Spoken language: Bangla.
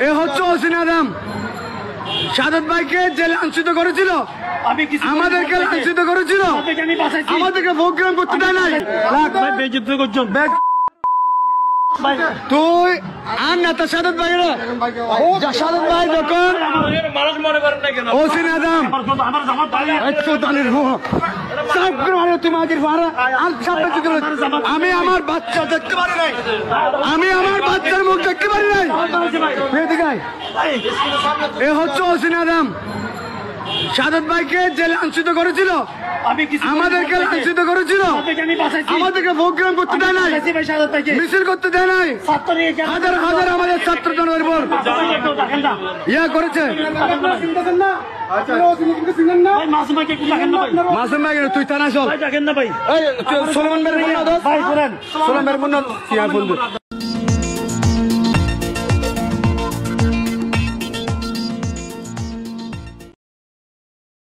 এ হচ্ছে হোসেন আদম শাহাদাত ভাইকে জেলে লাঞ্ছিত করেছিল, আমাদেরকে লাঞ্ছিত করেছিল, আমাদেরকে প্রোগ্রাম করতে দেয় নাই। তুই আর নেতা শাহাদাত ভাই, শাহাদাত ভাই যখন হোসেন আদম আমি আমার বাচ্চা দেখতে পারি নাই, আমি আমার বাচ্চার মুখ দেখতে পারি নাই। এ হচ্ছে হোসেন আদম শাহাদাত ভাইকে জেলে লাঞ্ছিত করেছিল, আমাদেরকে লাঞ্ছিত করেছিল, আমাদেরকে প্রোগ্রাম করতে দেয় নাই, মিছিল করতে দেয় নাই। হাজার হাজার আমাদের ছাত্র জনগণের উপর ইয়া করেছে। মাসুম ভাই তুই থানা চল, সোলেমান ভাই